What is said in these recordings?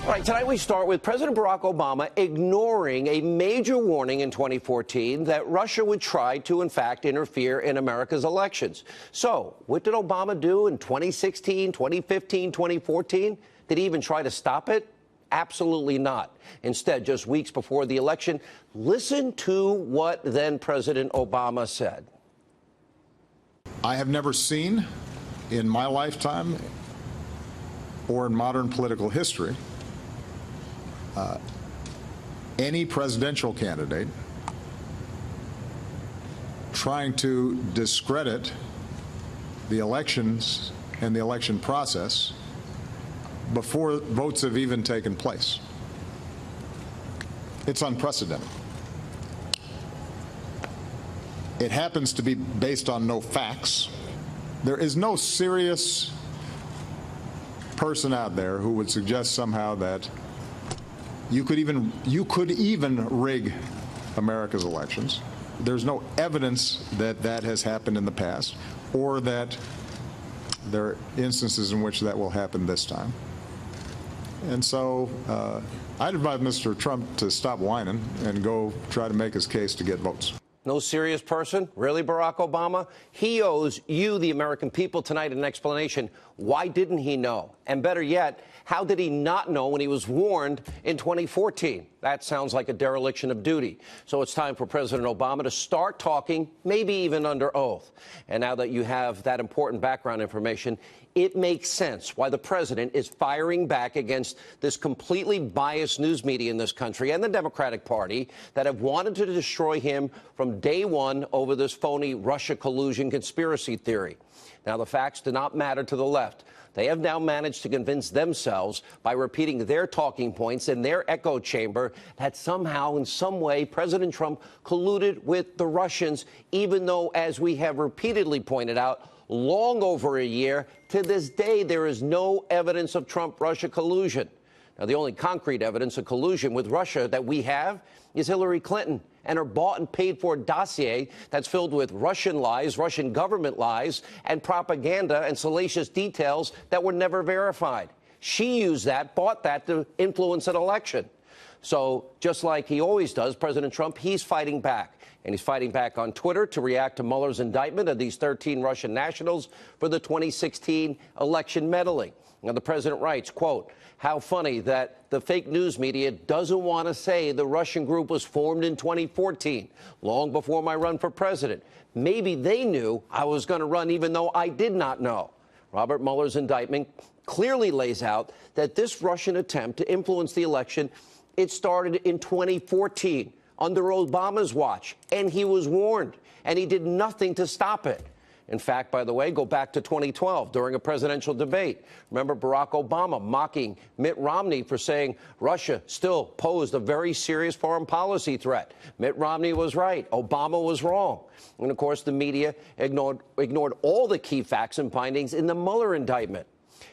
All right, tonight we start with President Barack Obama ignoring a major warning in 2014 that Russia would try to, in fact, interfere in America's elections. So, what did Obama do in 2016, 2015, 2014? Did he even try to stop it? Absolutely not. Instead, just weeks before the election, listen to what then President Obama said. I have never seen in my lifetime or in modern political history any presidential candidate trying to discredit the elections and the election process before votes have even taken place. It's unprecedented. It happens to be based on no facts. There is no serious person out there who would suggest somehow that you could even rig America's elections. There's no evidence that that has happened in the past or that there are instances in which that will happen this time. And so I'd advise Mr. Trump to stop whining and go try to make his case to get votes. No serious person? Really, Barack Obama? He owes you, the American people, tonight an explanation. Why didn't he know? And better yet, how did he not know when he was warned in 2014? That sounds like a dereliction of duty. So it's time for President Obama to start talking, maybe even under oath. And now that you have that important background information, it makes sense why the president is firing back against this completely biased news media in this country and the Democratic Party that have wanted to destroy him from day one over this phony Russia collusion conspiracy theory. Now, the facts do not matter to the left. They have now managed to convince themselves by repeating their talking points in their echo chamber that somehow, in some way, President Trump colluded with the Russians, even though, as we have repeatedly pointed out, long over a year, to this day, there is no evidence of Trump-Russia collusion. Now, the only concrete evidence of collusion with Russia that we have is Hillary Clinton and her bought and paid for dossier that's filled with Russian lies, Russian government lies, and propaganda and salacious details that were never verified. She used that, bought that to influence an election. So just like he always does, President Trump, he's fighting back. And he's fighting back on Twitter to react to Mueller's indictment of these 13 Russian nationals for the 2016 election meddling. Now, the president writes, quote, "How funny that the fake news media doesn't want to say the Russian group was formed in 2014, long before my run for president. Maybe they knew I was going to run even though I did not know." Robert Mueller's indictment clearly lays out that this Russian attempt to influence the election, it started in 2014 under Obama's watch, and he was warned, and he did nothing to stop it. In fact, by the way, go back to 2012 during a presidential debate. Remember Barack Obama mocking Mitt Romney for saying Russia still posed a very serious foreign policy threat. Mitt Romney was right. Obama was wrong. And, of course, the media ignored all the key facts and findings in the Mueller indictment.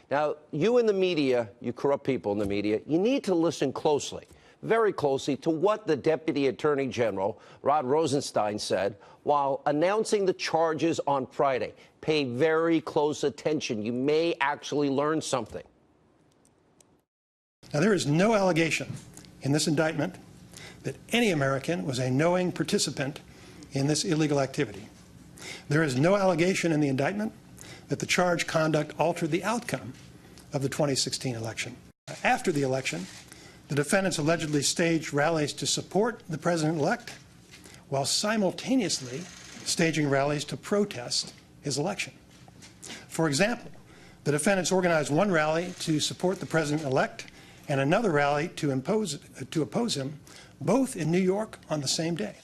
Now, you in the media, you corrupt people in the media, you need to listen closely, very closely, to what the Deputy Attorney General, Rod Rosenstein, said while announcing the charges on Friday. Pay very close attention. You may actually learn something. Now, there is no allegation in this indictment that any American was a knowing participant in this illegal activity. There is no allegation in the indictment that the charged conduct altered the outcome of the 2016 election. After the election, the defendants allegedly staged rallies to support the president-elect while simultaneously staging rallies to protest his election. For example, the defendants organized one rally to support the president-elect and another rally to oppose him, both in New York on the same day.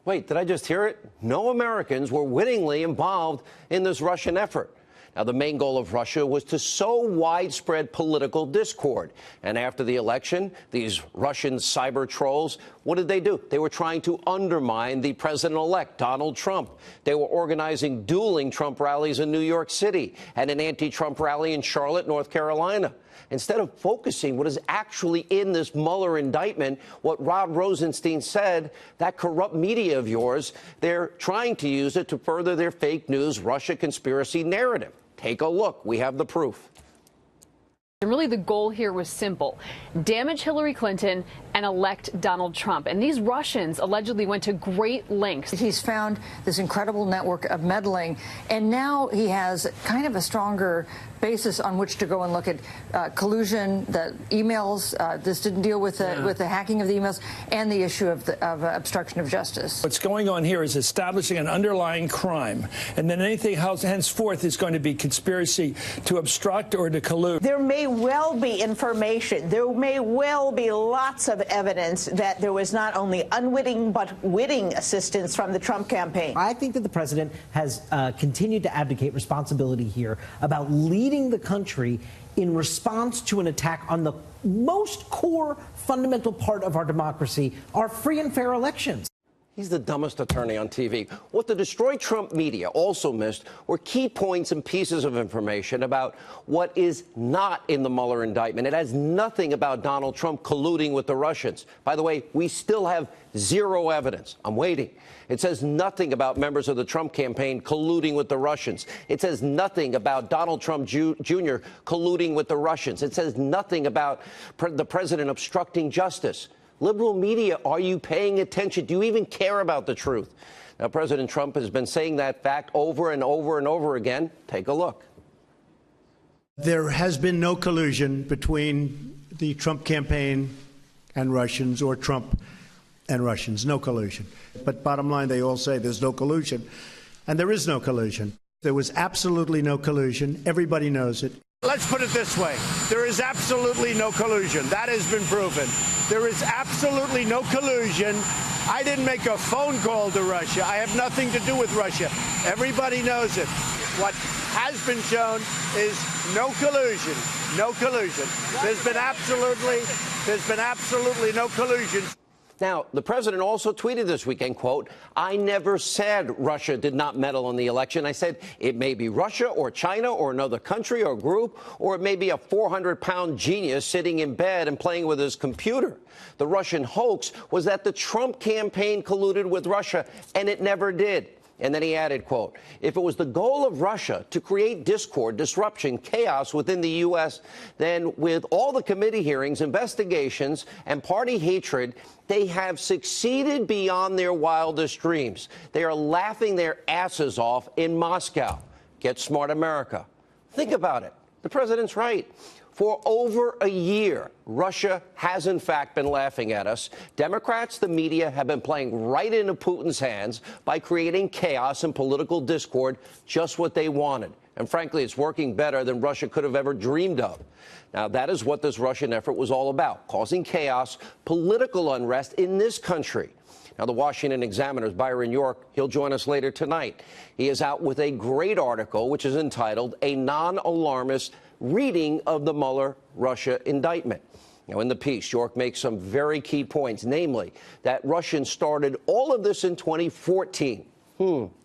Wait, did I just hear it? No Americans were wittingly involved in this Russian effort. Now, the main goal of Russia was to sow widespread political discord. And after the election, these Russian cyber trolls, what did they do? They were trying to undermine the president-elect, Donald Trump. They were organizing dueling Trump rallies in New York City and an anti-Trump rally in Charlotte, North Carolina. Instead of focusing what is actually in this Mueller indictment, what Rod Rosenstein said, that corrupt media of yours, they're trying to use it to further their fake news Russia conspiracy narrative. Take a look. We have the proof. And really the goal here was simple: damage Hillary Clinton and elect Donald Trump. And these Russians allegedly went to great lengths. He's found this incredible network of meddling, and now he has kind of a stronger basis on which to go and look at collusion, the emails. This didn't deal with the hacking of the emails, and the issue of obstruction of justice. What's going on here is establishing an underlying crime, and then anything else henceforth is going to be conspiracy to obstruct or to collude. There may well be information. There may well be lots of evidence that there was not only unwitting but witting assistance from the Trump campaign. I think that the president has continued to abdicate responsibility here about leading the country in response to an attack on the most core fundamental part of our democracy, our free and fair elections. He's the dumbest attorney on TV. What the destroyed Trump media also missed were key points and pieces of information about what is not in the Mueller indictment. It has nothing about Donald Trump colluding with the Russians. By the way, we still have zero evidence. I'm waiting. It says nothing about members of the Trump campaign colluding with the Russians. It says nothing about Donald Trump Jr. colluding with the Russians. It says nothing about the president obstructing justice. Liberal media, are you paying attention? Do you even care about the truth? Now, President Trump has been saying that fact over and over and over again. Take a look. There has been no collusion between the Trump campaign and Russians, or Trump and Russians. No collusion. But bottom line, they all say there's no collusion. And there is no collusion. There was absolutely no collusion. Everybody knows it. Let's put it this way. There is absolutely no collusion. That has been proven. There is absolutely no collusion. I didn't make a phone call to Russia. I have nothing to do with Russia. Everybody knows it. What has been shown is no collusion. No collusion. There's been absolutely no collusion. Now, the president also tweeted this weekend, quote, "I never said Russia did not meddle in the election. I said it may be Russia or China or another country or group, or it may be a 400-pound genius sitting in bed and playing with his computer. The Russian hoax was that the Trump campaign colluded with Russia, and it never did." And then he added, quote, "If it was the goal of Russia to create discord, disruption, chaos within the U.S., then with all the committee hearings, investigations, and party hatred, they have succeeded beyond their wildest dreams. They are laughing their asses off in Moscow. Get smart, America." Think about it. The president's right. For over a year, Russia has, in fact, been laughing at us. Democrats, the media, have been playing right into Putin's hands by creating chaos and political discord, just what they wanted. And frankly, it's working better than Russia could have ever dreamed of. Now, that is what this Russian effort was all about, causing chaos, political unrest in this country. Now, the Washington Examiner's Byron York, he'll join us later tonight. He is out with a great article, which is entitled "A Non-Alarmist Reading of the Mueller Russia Indictment." Now, in the piece, York makes some very key points, namely that Russians started all of this in 2014.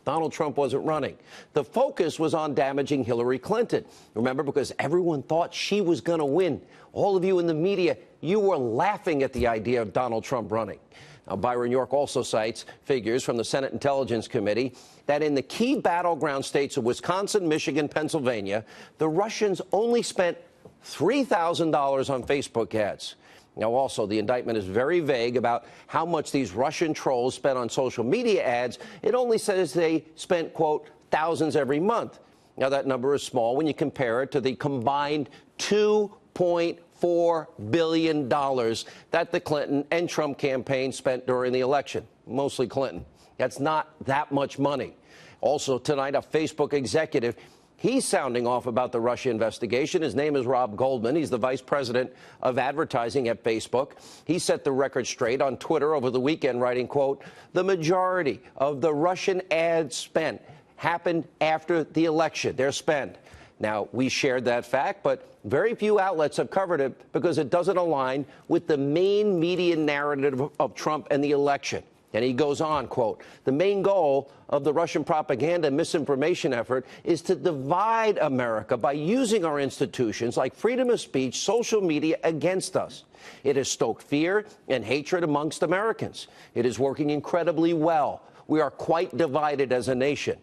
Donald Trump wasn't running. The focus was on damaging Hillary Clinton. Remember, because everyone thought she was going to win. All of you in the media, you were laughing at the idea of Donald Trump running. Now, Byron York also cites figures from the Senate Intelligence Committee that in the key battleground states of Wisconsin, Michigan, Pennsylvania, the Russians only spent $3,000 on Facebook ads. Now, also, the indictment is very vague about how much these Russian trolls spent on social media ads. It only says they spent, quote, thousands every month. Now, that number is small when you compare it to the combined $2.4 billion that the Clinton and Trump campaigns spent during the election, mostly Clinton. That's not that much money. Also tonight, a Facebook executive, he's sounding off about the Russia investigation. His name is Rob Goldman. He's the vice president of advertising at Facebook. He set the record straight on Twitter over the weekend, writing, quote, "The majority of the Russian ads spent happened after the election, their spend." Now, we shared that fact, but very few outlets have covered it because it doesn't align with the main media narrative of Trump and the election. And he goes on, quote, "The main goal of the Russian propaganda and misinformation effort is to divide America by using our institutions like freedom of speech, social media against us. It has stoked fear and hatred amongst Americans. It is working incredibly well. We are quite divided as a nation.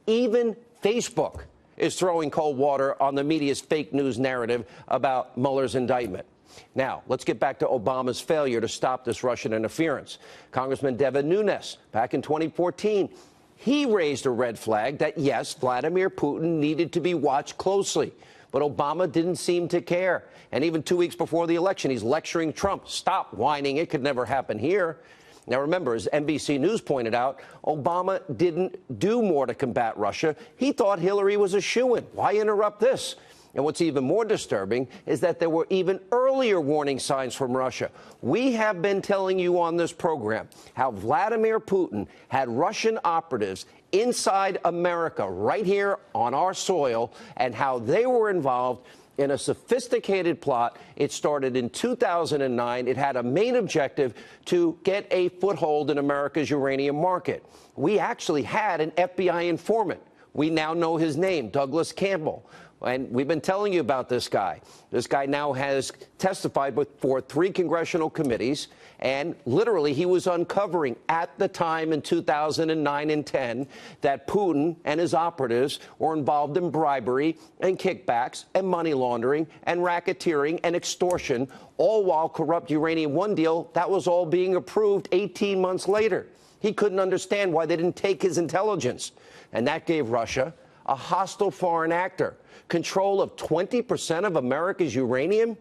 Even Facebook is throwing cold water on the media's fake news narrative about Mueller's indictment. Now, let's get back to Obama's failure to stop this Russian interference. Congressman Devin Nunes, back in 2014, he raised a red flag that, yes, Vladimir Putin needed to be watched closely. But Obama didn't seem to care. And even 2 weeks before the election, he's lecturing Trump. Stop whining. It could never happen here. Now, remember, as NBC News pointed out, Obama didn't do more to combat Russia. He thought Hillary was a shoo-in. Why interrupt this? And what's even more disturbing is that there were even earlier warning signs from Russia. We have been telling you on this program how Vladimir Putin had Russian operatives inside America, right here on our soil, and how they were involved in a sophisticated plot. It started in 2009. It had a main objective to get a foothold in America's uranium market. We actually had an FBI informant. We now know his name, Douglas Campbell. And we've been telling you about this guy. This guy now has testified before 3 congressional committees, and literally he was uncovering at the time in 2009 and 10 that Putin and his operatives were involved in bribery and kickbacks and money laundering and racketeering and extortion, all while corrupt Uranium One deal, that was all being approved 18 months later. He couldn't understand why they didn't take his intelligence. And that gave Russia, a hostile foreign actor, control of 20% of America's uranium?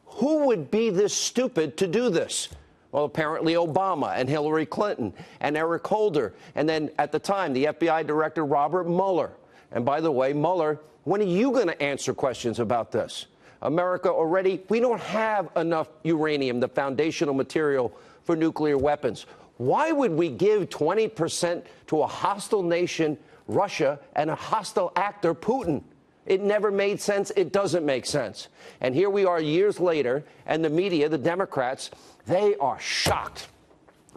Who would be this stupid to do this? Well, apparently Obama and Hillary Clinton and Eric Holder, and then at the time, the FBI Director Robert Mueller. And by the way, Mueller, when are you going to answer questions about this? America already, we don't have enough uranium, the foundational material for nuclear weapons. Why would we give 20% to a hostile nation, Russia, and a hostile actor, Putin? It never made sense. It doesn't make sense. And here we are years later, and the media, the Democrats, they are shocked.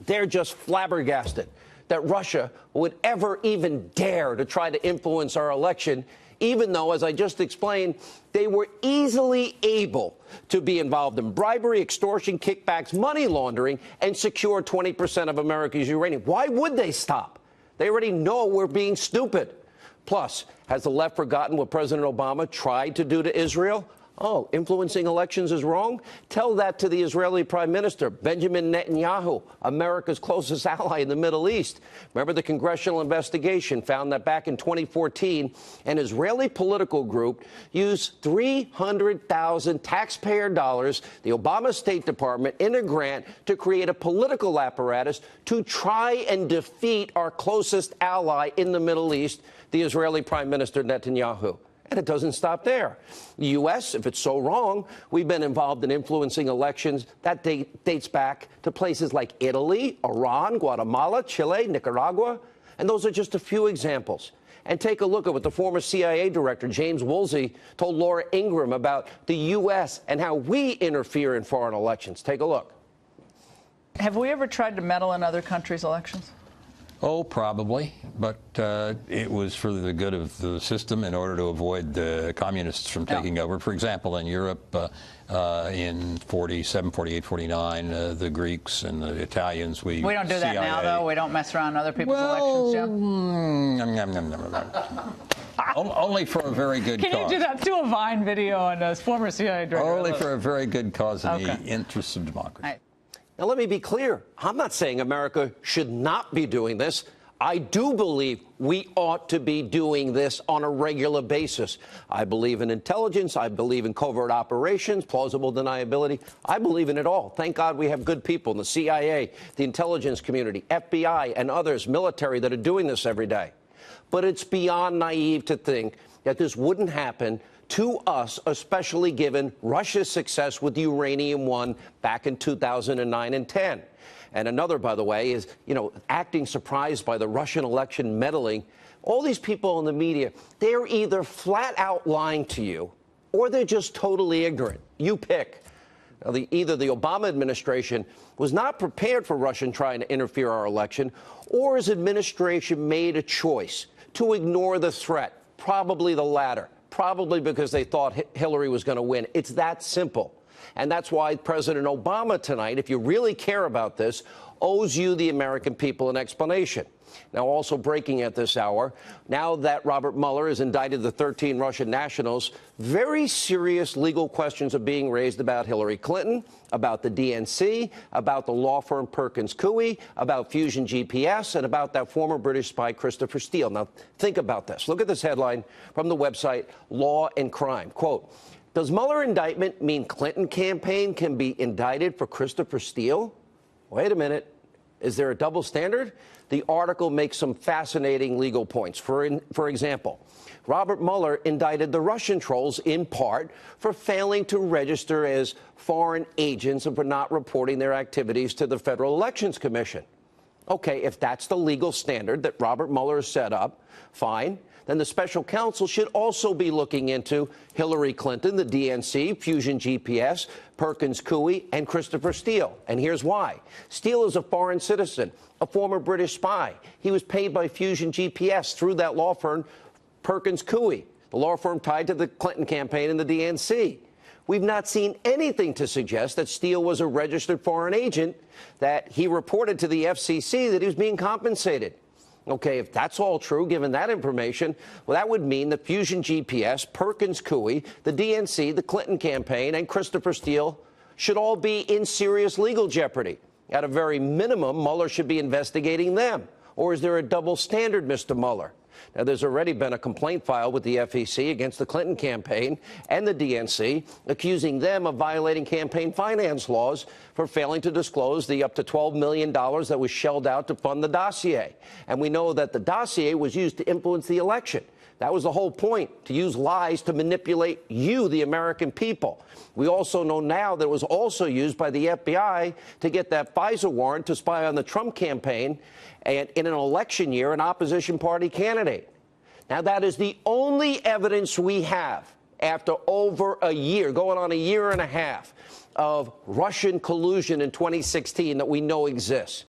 They're just flabbergasted that Russia would ever even dare to try to influence our election, even though, as I just explained, they were easily able to be involved in bribery, extortion, kickbacks, money laundering, and secure 20% of America's uranium. Why would they stop? They already know we're being stupid. Plus, has the left forgotten what President Obama tried to do to Israel? Oh, influencing elections is wrong? Tell that to the Israeli Prime Minister, Benjamin Netanyahu, America's closest ally in the Middle East. Remember, the congressional investigation found that back in 2014, an Israeli political group used 300,000 taxpayer dollars, the Obama State Department, in a grant to create a political apparatus to try and defeat our closest ally in the Middle East, the Israeli Prime Minister Netanyahu. And it doesn't stop there. The U.S., if it's so wrong, we've been involved in influencing elections. That dates back to places like Italy, Iran, Guatemala, Chile, Nicaragua. And those are just a few examples. And take a look at what the former CIA director, James Woolsey, told Laura Ingraham about the U.S. and how we interfere in foreign elections. Take a look. Have we ever tried to meddle in other countries' elections? Oh, probably, but it was for the good of the system in order to avoid the communists from taking over. For example, in Europe, in 47, 48, 49, the Greeks and the Italians, we don't do that now, though? We don't mess around other people's elections, Joe? Only for a very good cause. Can you do that? Do a Vine video on a former CIA director. Only for a very good cause in the interests of democracy. Now, let me be clear. I'm not saying America should not be doing this. I do believe we ought to be doing this on a regular basis. I believe in intelligence. I believe in covert operations, plausible deniability. I believe in it all. Thank God we have good people in the CIA, the intelligence community, FBI, and others, military, that are doing this every day. But it's beyond naive to think that this wouldn't happen to us, especially given Russia's success with Uranium One back in 2009 and 10. And another, by the way, is, acting surprised by the Russian election meddling. All these people in the media, they're either flat out lying to you or they're just totally ignorant. You pick. Now, either the Obama administration was not prepared for Russia trying to interfere in our election, or his administration made a choice to ignore the threat, probably the latter. Probably because they thought Hillary was going to win. It's that simple. And that's why President Obama tonight, if you really care about this, owes you, the American people, an explanation. Now, also breaking at this hour, now that Robert Mueller has indicted the 13 Russian nationals, very serious legal questions are being raised about Hillary Clinton, about the DNC, about the law firm Perkins Coie, about Fusion GPS, and about that former British spy Christopher Steele. Now, think about this. Look at this headline from the website Law and Crime. Quote, does Mueller indictment mean Clinton campaign can be indicted for Christopher Steele? Wait a minute. Is there a double standard? The article makes some fascinating legal points. For example, Robert Mueller indicted the Russian trolls in part for failing to register as foreign agents and for not reporting their activities to the Federal Elections Commission. Okay, if that's the legal standard that Robert Mueller has set up, fine. Then the special counsel should also be looking into Hillary Clinton, the DNC, Fusion GPS, Perkins Coie, and Christopher Steele. And here's why. Steele is a foreign citizen, a former British spy. He was paid by Fusion GPS through that law firm, Perkins Coie, the law firm tied to the Clinton campaign and the DNC. We've not seen anything to suggest that Steele was a registered foreign agent, that he reported to the FCC that he was being compensated. Okay, if that's all true, given that information, well, that would mean that Fusion GPS, Perkins Coie, the DNC, the Clinton campaign, and Christopher Steele should all be in serious legal jeopardy. At a very minimum, Mueller should be investigating them. Or is there a double standard, Mr. Mueller? Now, there's already been a complaint filed with the FEC against the Clinton campaign and the DNC, accusing them of violating campaign finance laws for failing to disclose the up to $12 million that was shelled out to fund the dossier. And we know that the dossier was used to influence the election. That was the whole point, to use lies to manipulate you, the American people. We also know now that it was also used by the FBI to get that FISA warrant to spy on the Trump campaign and in an election year, an opposition party candidate. Now, that is the only evidence we have after over a year, going on a year and a half, of Russian collusion in 2016 that we know exists.